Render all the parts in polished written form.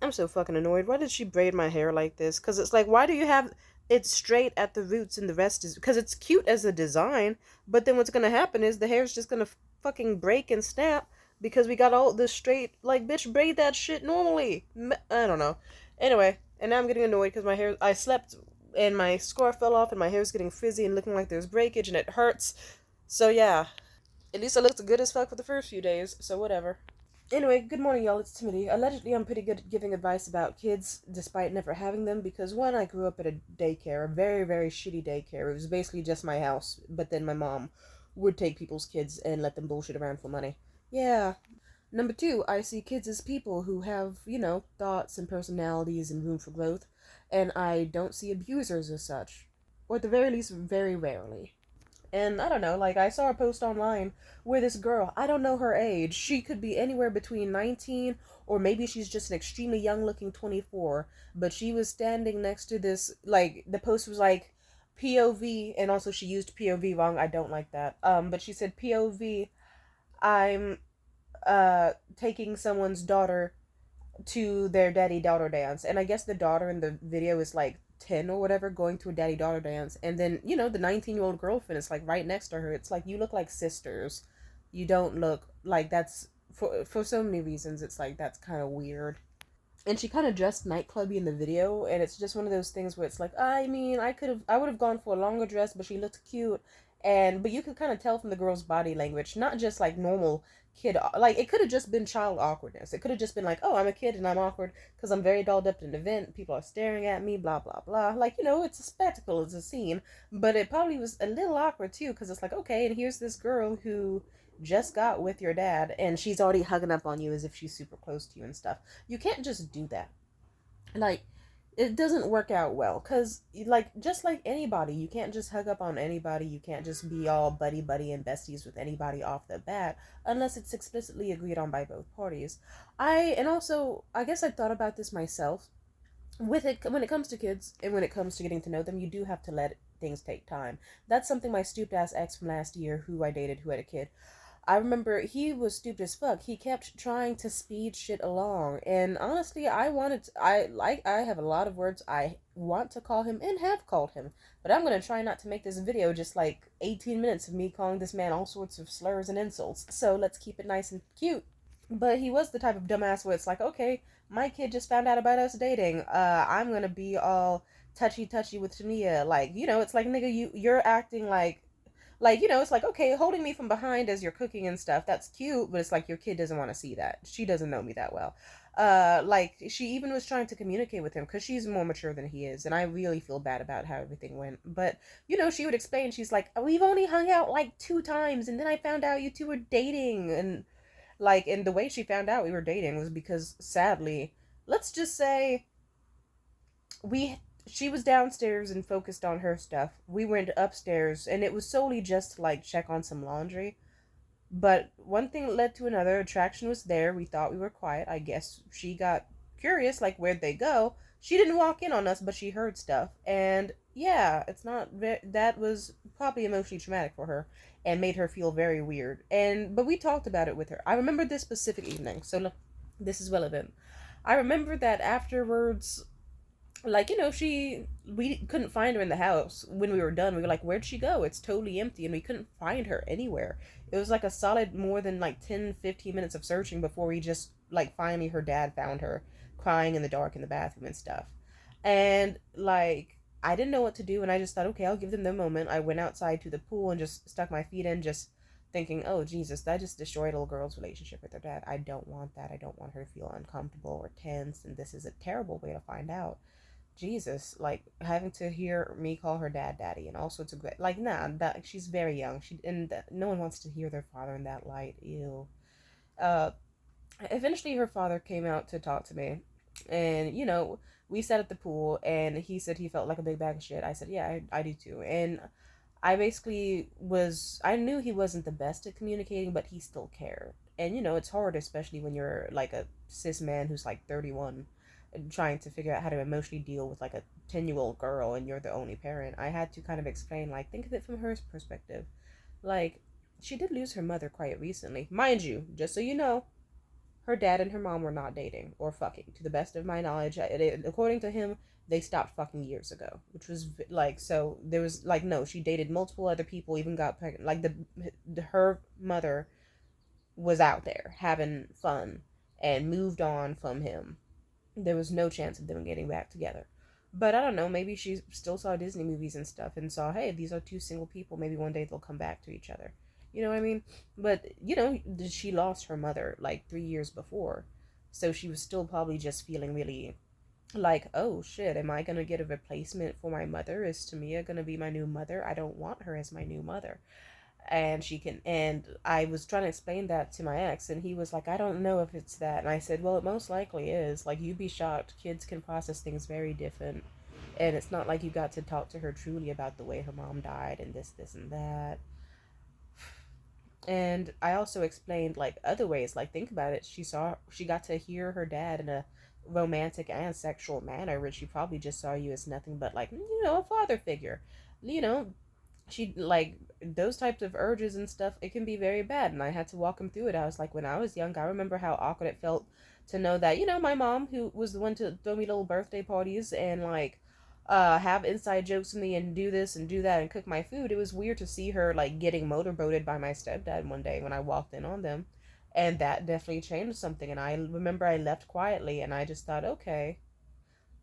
I'm so fucking annoyed. Why did she braid my hair like this? Because it's like, why do you have it straight at the roots and the rest is. Because it's cute as a design, but then what's gonna happen is the hair's just gonna fucking break and snap because we got all this straight. Like, bitch, braid that shit normally. I don't know. Anyway, and now I'm getting annoyed because my hair. I slept and my scarf fell off and my hair's getting frizzy and looking like there's breakage and it hurts. So yeah, at least I looked good as fuck for the first few days, so whatever. Anyway, good morning, y'all. It's Timothy. Allegedly, I'm pretty good at giving advice about kids despite never having them because, one, I grew up at a daycare, a very, very shitty daycare. It was basically just my house, but then my mom would take people's kids and let them bullshit around for money. Yeah. Number two, I see kids as people who have, thoughts and personalities and room for growth, and I don't see abusers as such. Or at the very least, very rarely. And I don't know, like I saw a post online where this girl, I don't know her age, she could be anywhere between 19 or maybe she's just an extremely young looking 24, but she was standing next to this, like the post was like POV, and also she used POV wrong. I don't like that. But she said POV, I'm taking someone's daughter to their daddy daughter dance, and I guess the daughter in the video is like 10 or whatever, going to a daddy daughter dance, and then the 19-year-old girlfriend is like right next to her. It's like, you look like sisters. You don't look like that's for so many reasons. It's like that's kind of weird. And she kind of dressed nightclubby in the video, and it's just one of those things where it's like, I mean, I would have gone for a longer dress, but she looked cute. But you could kind of tell from the girl's body language, not just like normal kid, like it could have just been child awkwardness. It could have just been like, oh, I'm a kid and I'm awkward because I'm very dolled up in an event, people are staring at me, blah blah blah, like, it's a spectacle, it's a scene. But it probably was a little awkward too, because it's like, okay, and here's this girl who just got with your dad and she's already hugging up on you as if she's super close to you and stuff. You can't just do that. Like, it doesn't work out well, because like, just like anybody, you can't just hug up on anybody. You can't just be all buddy buddy and besties with anybody off the bat unless it's explicitly agreed on by both parties. And also, I guess I thought about this myself. With it, when it comes to kids and when it comes to getting to know them, you do have to let things take time. That's something my stooped ass ex from last year, who I dated, who had a kid, I remember he was stupid as fuck. He kept trying to speed shit along, and honestly, I have a lot of words I want to call him and have called him, but I'm gonna try not to make this video just like 18 minutes of me calling this man all sorts of slurs and insults. So let's keep it nice and cute. But he was the type of dumbass where it's like, okay, my kid just found out about us dating. I'm gonna be all touchy touchy with Tania. Like, it's like, nigga, you're acting like, it's like, okay, holding me from behind as you're cooking and stuff, that's cute, but it's like your kid doesn't want to see that. She doesn't know me that well. Like, she even was trying to communicate with him because she's more mature than he is, and I really feel bad about how everything went. But, she would explain, she's like, we've only hung out like 2 times, and then I found out you two were dating. And the way she found out we were dating was because, sadly, let's just say, we she was downstairs and focused on her stuff. We went upstairs and it was solely just to like check on some laundry. But one thing led to another. Attraction was there. We thought we were quiet. I guess she got curious, like, where'd they go? She didn't walk in on us, but she heard stuff. And yeah, that was probably emotionally traumatic for her and made her feel very weird. But we talked about it with her. I remember this specific evening, so look, this is relevant. I remember that afterwards, like, we couldn't find her in the house. When we were done, we were like, where'd she go? It's totally empty, and we couldn't find her anywhere. It was like a solid more than like 10-15 minutes of searching before we just, like, finally her dad found her crying in the dark in the bathroom and stuff. And like, I didn't know what to do, and I just thought, okay, I'll give them the moment. I went outside to the pool and just stuck my feet in, just thinking, oh Jesus, that just destroyed a little girl's relationship with her dad. I don't want that. I don't want her to feel uncomfortable or tense, and this is a terrible way to find out. Jesus, like, having to hear me call her dad daddy and all sorts of great, like, nah, that she's very young. No one wants to hear their father in that light. Ew. Uh, Eventually her father came out to talk to me, and we sat at the pool, and he said he felt like a big bag of shit. I said, yeah, I do too. And I knew he wasn't the best at communicating, but he still cared. And it's hard, especially when you're like a cis man who's like 31 and trying to figure out how to emotionally deal with like a 10-year-old girl and you're the only parent. I had to kind of explain, like, think of it from her perspective. Like, she did lose her mother quite recently. Mind you, just so you know, Her dad and her mom were not dating or fucking, to the best of my knowledge. According to him, they stopped fucking years ago, which was like, so there was like, no, she dated multiple other people, even got pregnant. Like her mother was out there having fun and moved on from him. There was no chance of them getting back together. But I don't know, maybe she still saw Disney movies and stuff and saw, hey, these are two single people. Maybe one day they'll come back to each other. You know what I mean? But, she lost her mother like 3 years before. So she was still probably just feeling really like, oh shit, am I going to get a replacement for my mother? Is Tamia going to be my new mother? I don't want her as my new mother. And I was trying to explain that to my ex, and he was like, I don't know if it's that. And I said, well, it most likely is. Like, you'd be shocked. Kids can process things very different, and it's not like you got to talk to her truly about the way her mom died and this and that. And I also explained like other ways, like, think about it, she got to hear her dad in a romantic and sexual manner, which she probably just saw you as nothing but, like, a father figure. you know she, like, those types of urges and stuff, it can be very bad, and I had to walk him through it. I was like, when I was young, I remember how awkward it felt to know that, my mom, who was the one to throw me little birthday parties and, like, have inside jokes with me and do this and do that and cook my food, it was weird to see her, like, getting motorboated by my stepdad one day when I walked in on them. And that definitely changed something, and I remember I left quietly, and I just thought, okay,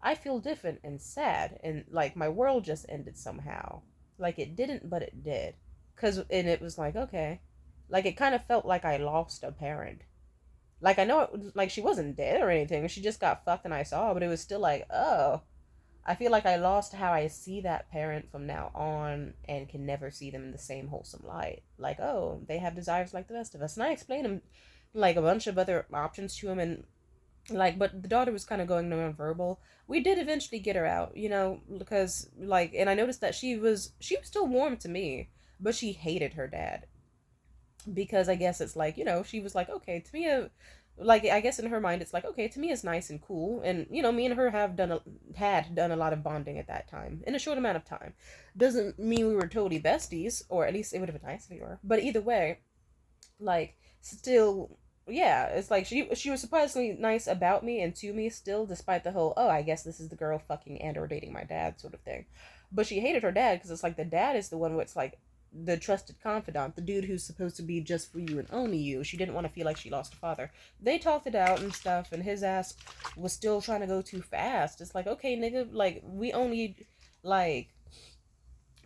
I feel different and sad, and like my world just ended somehow. Like it didn't, but it did. And it was like, okay, like it kind of felt like I lost a parent. Like I know, like she wasn't dead or anything. She just got fucked, and I saw, but it was still like, oh, I feel like I lost how I see that parent from now on, and can never see them in the same wholesome light. Like, oh, they have desires like the rest of us, and I explained them like a bunch of other options to him, and like, but the daughter was kind of going nonverbal. We did eventually get her out, because, like, and I noticed that she was still warm to me, but she hated her dad, because I guess it's like, she was like, okay, to me, like, I guess in her mind it's like, okay, to me it's nice and cool, and me and her had done a lot of bonding at that time in a short amount of time. Doesn't mean we were totally besties, or at least it would have been nice if we were, but either way, like, still, yeah, it's like she was surprisingly nice about me and to me still, despite the whole, oh, I guess this is the girl fucking and or dating my dad sort of thing. But she hated her dad because it's like the dad is the one what's like the trusted confidant, the dude who's supposed to be just for you and only you. She didn't want to feel like she lost a father. They talked it out and stuff, and his ass was still trying to go too fast. It's like, okay, nigga, like, we only, like,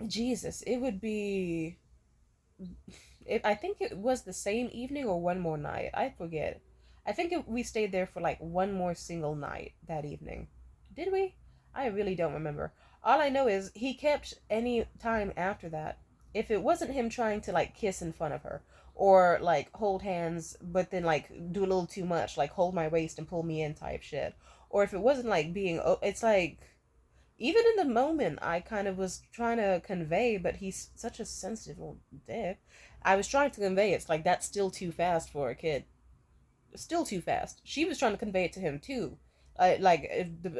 Jesus, it would be, I think it was the same evening or one more night. I forget. I think we stayed there for like one more single night that evening. Did we? I really don't remember. All I know is he kept any time after that. If it wasn't him trying to like kiss in front of her or like hold hands, but then like do a little too much, like hold my waist and pull me in type shit. Or if it wasn't like being, it's like, even in the moment, I kind of was trying to convey, but he's such a sensitive little dick. I was trying to convey it's like that's still too fast for a kid. Still too fast. She was trying to convey it to him too. Like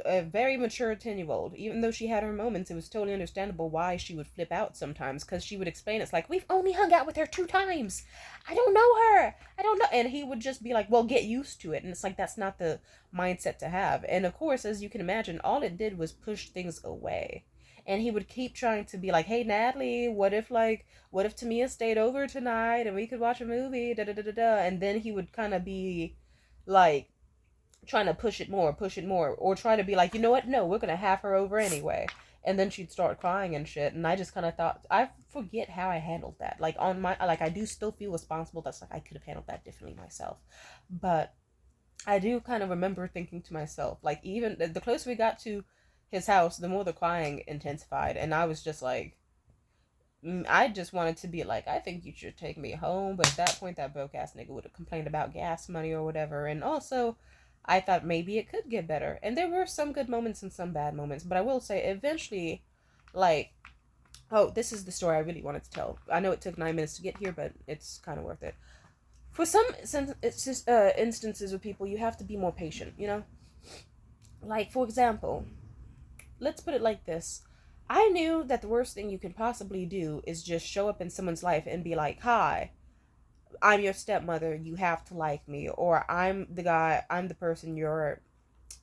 a very mature 10-year old. Even though she had her moments, it was totally understandable why she would flip out sometimes. Because she would explain it's like, we've only hung out with her 2 times. I don't know her. I don't know. And he would just be like, well, get used to it. And it's like, that's not the mindset to have. And of course, as you can imagine, all it did was push things away. And he would keep trying to be like, hey, Natalie, what if Tamia stayed over tonight and we could watch a movie, da da da da da. And then he would kind of be like, trying to push it more, or try to be like, you know what? No, we're gonna have her over anyway. And then she'd start crying and shit. And I just kind of thought, I forget how I handled that. Like on my, like I do still feel responsible. That's like I could have handled that differently myself, but I do kind of remember thinking to myself, like even the closer we got to his house, the more the crying intensified, and I was just like, I just wanted to be like, I think you should take me home. But at that point, that broke ass nigga would have complained about gas money or whatever. And also, I thought maybe it could get better. And there were some good moments and some bad moments. But I will say, eventually, like, oh, this is the story I really wanted to tell. I know it took 9 minutes to get here, but it's kind of worth it. For some instances with people, you have to be more patient, Like, for example, let's put it like this. I knew that the worst thing you could possibly do is just show up in someone's life and be like, hi, I'm your stepmother, you have to like me, or I'm the person your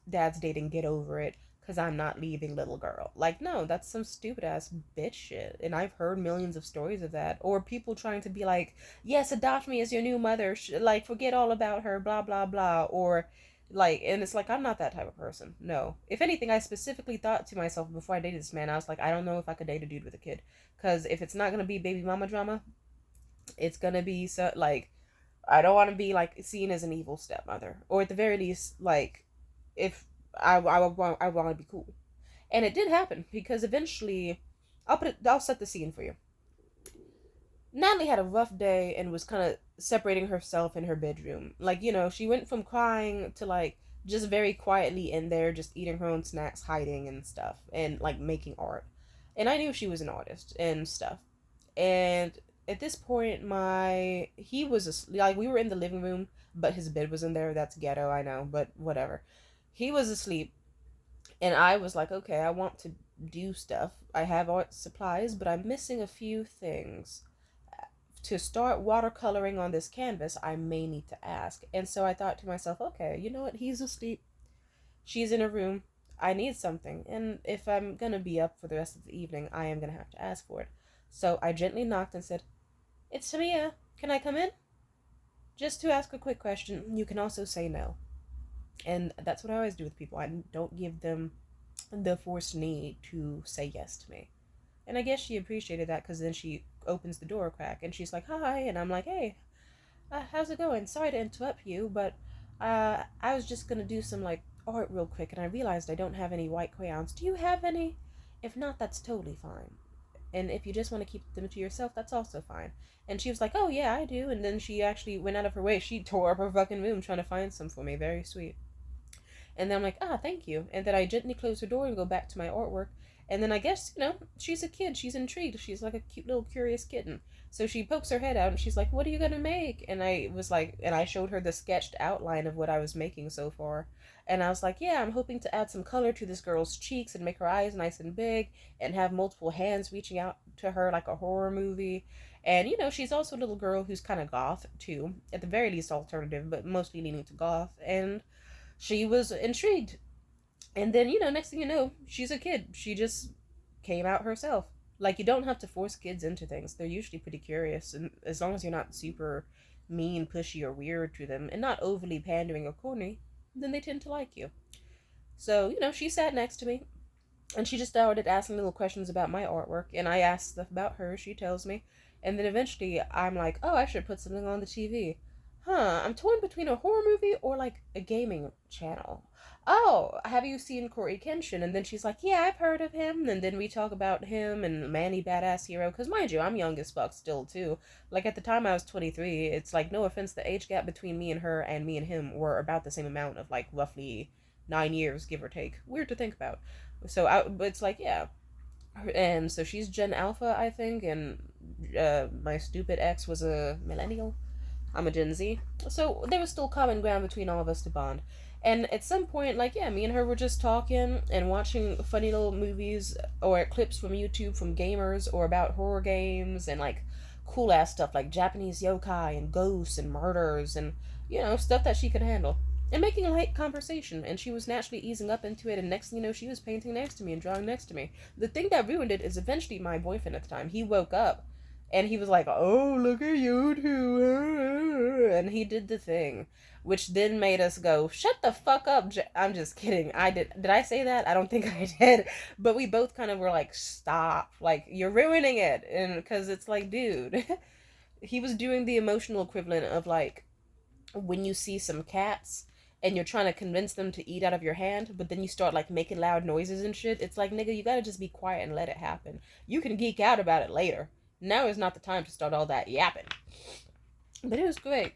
dad's dating, get over it, because I'm not leaving little girl. Like, no, that's some stupid ass bitch shit. And I've heard millions of stories of that. Or people trying to be like, yes, adopt me as your new mother, like, forget all about her, blah, blah, blah. Or, like, and it's like, I'm not that type of person. No. If anything, I specifically thought to myself before I dated this man, I was like, I don't know if I could date a dude with a kid. Because if it's not going to be baby mama drama, it's going to be so, like, I don't want to be like seen as an evil stepmother, or at the very least, like, if I want to be cool. And it did happen because eventually, I'll set the scene for you. Natalie had a rough day and was kind of separating herself in her bedroom. Like, she went from crying to like just very quietly in there, just eating her own snacks, hiding and stuff, and like making art. And I knew she was an artist and stuff. And at this point, he was like, we were in the living room, but his bed was in there. That's ghetto, I know, but whatever. He was asleep, and I was like, okay, I want to do stuff. I have art supplies, but I'm missing a few things. To start watercoloring on this canvas, I may need to ask. And so I thought to myself, okay, you know what? He's asleep. She's in her room. I need something. And if I'm going to be up for the rest of the evening, I am going to have to ask for it. So I gently knocked and said, it's Tamia. Can I come in? Just to ask a quick question. You can also say no. And that's what I always do with people. I don't give them the forced need to say yes to me. And I guess she appreciated that because then she opens the door a crack and she's like, hi. And I'm like, hey, how's it going? Sorry to interrupt you, but I was just going to do some like art real quick and I realized I don't have any white crayons. Do you have any? If not, that's totally fine. And if you just want to keep them to yourself, that's also fine. And she was like, oh, yeah, I do. And then she actually went out of her way. She tore up her fucking room trying to find some for me. Very sweet. And then I'm like, thank you. And then I gently close her door and go back to my artwork. And then I guess, she's a kid. She's intrigued. She's like a cute little curious kitten. So she pokes her head out and she's like, what are you going to make? And I was like, and I showed her the sketched outline of what I was making so far. And I was like, yeah, I'm hoping to add some color to this girl's cheeks and make her eyes nice and big and have multiple hands reaching out to her like a horror movie. And, she's also a little girl who's kind of goth, too. At the very least, alternative, but mostly leaning to goth. And she was intrigued. And then, next thing you know, she's a kid. She just came out herself. Like, you don't have to force kids into things. They're usually pretty curious. And as long as you're not super mean, pushy, or weird to them, and not overly pandering or corny, then they tend to like you. So, she sat next to me. And she just started asking little questions about my artwork. And I asked stuff about her. She tells me. And then eventually I'm like, oh, I should put something on the TV. I'm torn between a horror movie or like a gaming channel. Oh, have you seen Corey Kenshin? And then she's like, yeah, I've heard of him. And then we talk about him and Manny Badass Hero. Because mind you, I'm young as fuck still, too. Like at the time I was 23, it's like, no offense, the age gap between me and her and me and him were about the same amount of like roughly 9 years, give or take. Weird to think about. So but it's like, yeah. And so she's Gen Alpha, I think, and my stupid ex was a millennial. I'm a Gen Z. So there was still common ground between all of us to bond. And at some point, like, yeah, me and her were just talking and watching funny little movies or clips from YouTube from gamers or about horror games and, like, cool ass stuff like Japanese yokai and ghosts and murders and, stuff that she could handle. And making a light conversation. And she was naturally easing up into it. And next thing you know, she was painting next to me and drawing next to me. The thing that ruined it is eventually my boyfriend at the time. He woke up and he was like, oh, look at you two. And he did the thing, which then made us go, shut the fuck up. I'm just kidding. Did I say that? I don't think I did. But we both kind of were like, stop. Like, you're ruining it. And because it's like, dude, he was doing the emotional equivalent of like when you see some cats and you're trying to convince them to eat out of your hand, but then you start like making loud noises and shit. It's like, nigga, you gotta just be quiet and let it happen. You can geek out about it later. Now is not the time to start all that yapping. But it was great.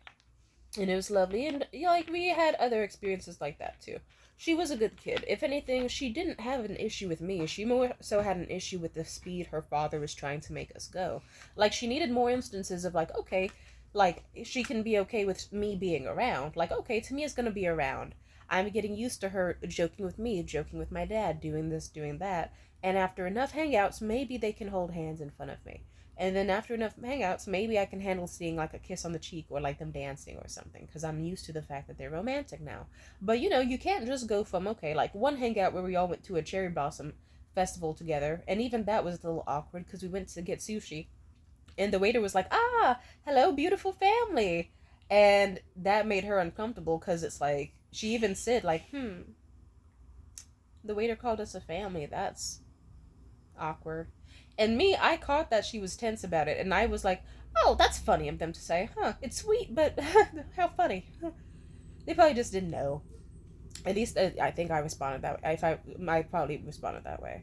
And it was lovely. And, like, we had other experiences like that, too. She was a good kid. If anything, she didn't have an issue with me. She more so had an issue with the speed her father was trying to make us go. Like, she needed more instances of, like, okay, like, she can be okay with me being around. Like, okay, Tamia's gonna be around. I'm getting used to her joking with me, joking with my dad, doing this, doing that. And after enough hangouts, maybe they can hold hands in front of me. And then after enough hangouts, maybe I can handle seeing like a kiss on the cheek or like them dancing or something because I'm used to the fact that they're romantic now. But you know, you can't just go from, okay, like one hangout where we all went to a cherry blossom festival together, and even that was a little awkward because we went to get sushi, and the waiter was like, "Ah, hello, beautiful family," and that made her uncomfortable because it's like she even said like, the waiter called us a family. That's awkward. And me, I caught that she was tense about it, and I was like, "Oh, that's funny of them to say, huh? It's sweet, but how funny." They probably just didn't know. At least I think I responded that way. If I probably responded that way.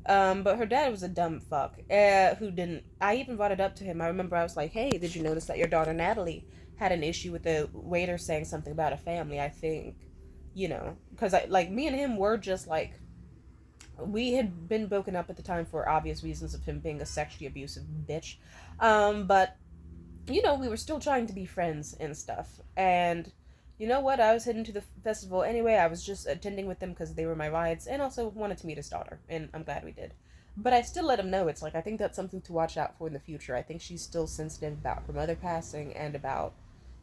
But her dad was a dumb fuck who didn't. I even brought it up to him. I remember I was like, "Hey, did you notice that your daughter Natalie had an issue with the waiter saying something about a family?" I think, because I like me and him were just like we had been broken up at the time for obvious reasons of him being a sexually abusive bitch. But we were still trying to be friends and stuff. And you know what? I was heading to the festival anyway. I was just attending with them because they were my rides, and also wanted to meet his daughter, and I'm glad we did. But I still let him know. It's like I think that's something to watch out for in the future. I think she's still sensitive about her mother passing and about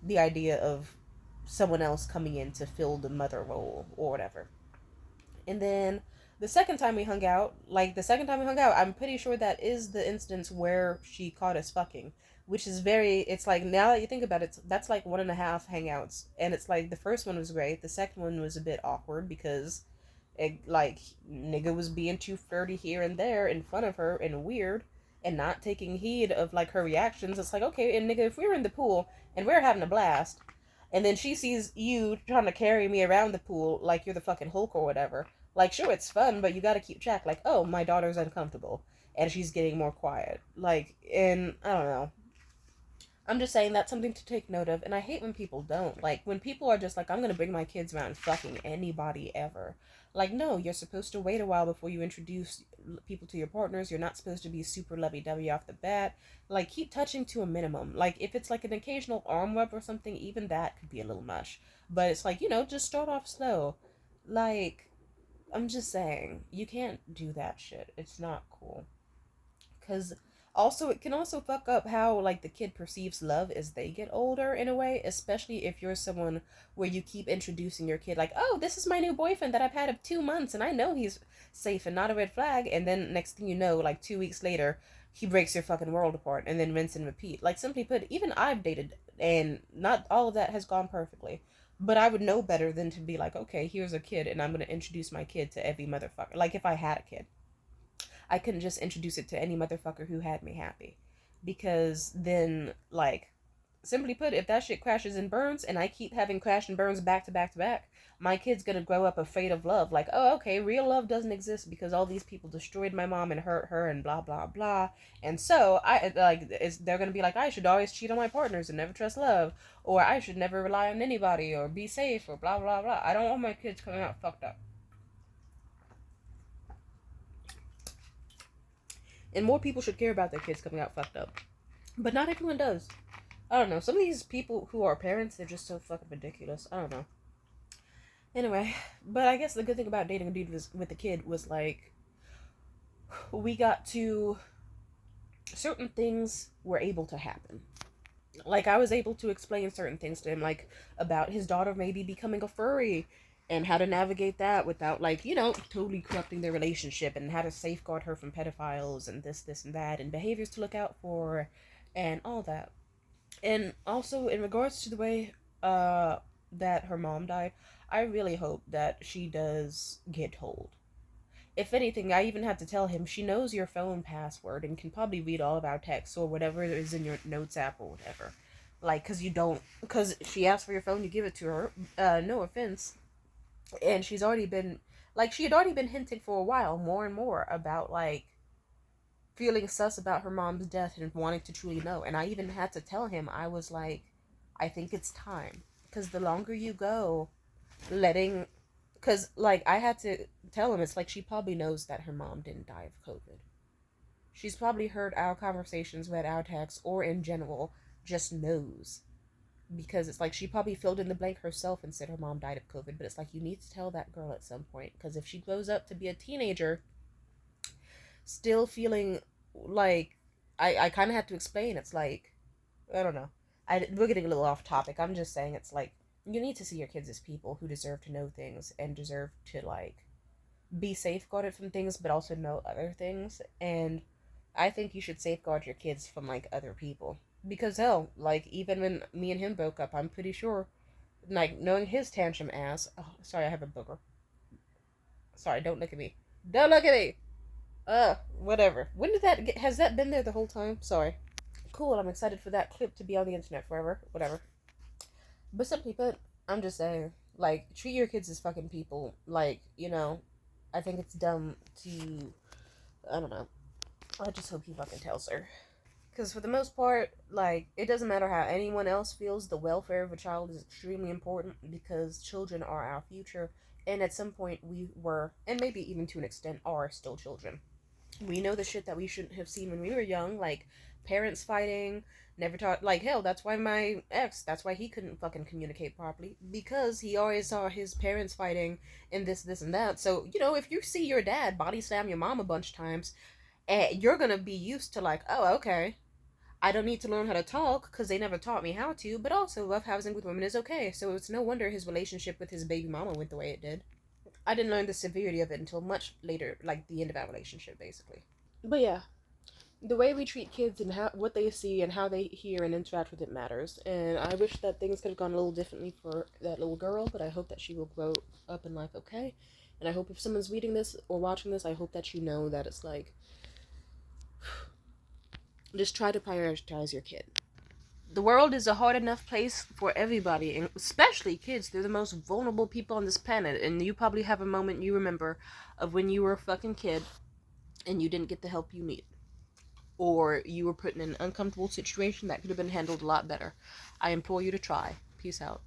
the idea of someone else coming in to fill the mother role or whatever. And then the second time we hung out, I'm pretty sure that is the instance where she caught us fucking, which is it's like, now that you think about it, that's like one and a half hangouts. And it's like, the first one was great. The second one was a bit awkward because like, nigga was being too flirty here and there in front of her and weird and not taking heed of like her reactions. It's like, okay, and nigga, if we were in the pool and we're having a blast, and then she sees you trying to carry me around the pool like you're the fucking Hulk or whatever. Like, sure, it's fun, but you gotta keep track. Like, oh, my daughter's uncomfortable, and she's getting more quiet. Like, and I don't know. I'm just saying that's something to take note of, and I hate when people don't. Like, when people are just like, I'm gonna bring my kids around fucking anybody ever. Like, no, you're supposed to wait a while before you introduce people to your partners. You're not supposed to be super lovey dovey off the bat. Like, keep touching to a minimum. Like, if it's like an occasional arm rub or something, even that could be a little much. But it's like, just start off slow. Like, I'm just saying, you can't do that shit. It's not cool. Because also, it can also fuck up how, like, the kid perceives love as they get older in a way, especially if you're someone where you keep introducing your kid, like, oh, this is my new boyfriend that I've had of 2 months, and I know he's safe and not a red flag. And then next thing you know, like, 2 weeks later, he breaks your fucking world apart, and then rinse and repeat. Like, simply put, even I've dated, and not all of that has gone perfectly. But I would know better than to be like, okay, here's a kid, and I'm going to introduce my kid to every motherfucker. Like, if I had a kid, I couldn't just introduce it to any motherfucker who had me happy. Because then, like, simply put, if that shit crashes and burns, and I keep having crash and burns back to back to back, my kid's gonna grow up afraid of love. Like, oh, okay, real love doesn't exist because all these people destroyed my mom and hurt her and blah blah blah. And so they're gonna be like, I should always cheat on my partners and never trust love, or I should never rely on anybody, or be safe, or blah blah blah. I don't want my kids coming out fucked up. And more people should care about their kids coming out fucked up. But not everyone does. I don't know. Some of these people who are parents, they're just so fucking ridiculous. I don't know. Anyway, but I guess the good thing about dating a dude with a kid was like, we got to, certain things were able to happen. Like, I was able to explain certain things to him, like about his daughter maybe becoming a furry and how to navigate that without, like, totally corrupting their relationship, and how to safeguard her from pedophiles and this and that, and behaviors to look out for and all that. And also, in regards to the way that her mom died, I really hope that she does get told. If anything, I even have to tell him she knows your phone password and can probably read all of our texts or whatever is in your notes app or whatever. Like, because she asked for your phone, you give it to her. No offense. And she had already been hinting for a while, more and more, about, like, feeling sus about her mom's death and wanting to truly know. And I even had to tell him, I was like, I think it's time. Because the longer you go, letting. Because, like, I had to tell him, it's like she probably knows that her mom didn't die of COVID. She's probably heard our conversations, read our texts, or in general, just knows. Because it's like she probably filled in the blank herself and said her mom died of COVID. But it's like, you need to tell that girl at some point. Because if she grows up to be a teenager still feeling like, I kind of had to explain. It's like, I don't know. We're getting a little off topic. I'm just saying it's like you need to see your kids as people who deserve to know things and deserve to like be safeguarded from things, but also know other things. And I think you should safeguard your kids from like other people because hell, like even when me and him broke up, I'm pretty sure, like knowing his tantrum ass. Oh, sorry, I have a booger. Sorry, don't look at me. Don't look at me. Whatever. When did that get? Has that been there the whole time? Sorry. Cool. I'm excited for that clip to be on the internet forever. Whatever. But simply put, I'm just saying, like, treat your kids as fucking people. Like, I think it's dumb to. I don't know. I just hope he fucking tells her. Because for the most part, like, it doesn't matter how anyone else feels, the welfare of a child is extremely important because children are our future. And at some point, we were, and maybe even to an extent, are still children. We know the shit that we shouldn't have seen when we were young, like parents fighting, never taught, like, hell, that's why my ex, that's why he couldn't fucking communicate properly, because he always saw his parents fighting and this, and that. So, if you see your dad body slam your mom a bunch of times, you're gonna be used to, like, oh, okay. I don't need to learn how to talk because they never taught me how to, but also roughhousing with women is okay. So it's no wonder his relationship with his baby mama went the way it did. I didn't learn the severity of it until much later, like the end of our relationship, basically. But yeah, the way we treat kids and how what they see and how they hear and interact with it matters. And I wish that things could have gone a little differently for that little girl, but I hope that she will grow up in life okay. And I hope if someone's reading this or watching this, I hope that you know that it's like, just try to prioritize your kid. The world is a hard enough place for everybody, and especially kids. They're the most vulnerable people on this planet, and you probably have a moment you remember of when you were a fucking kid and you didn't get the help you need, or you were put in an uncomfortable situation that could have been handled a lot better. I implore you to try. Peace out.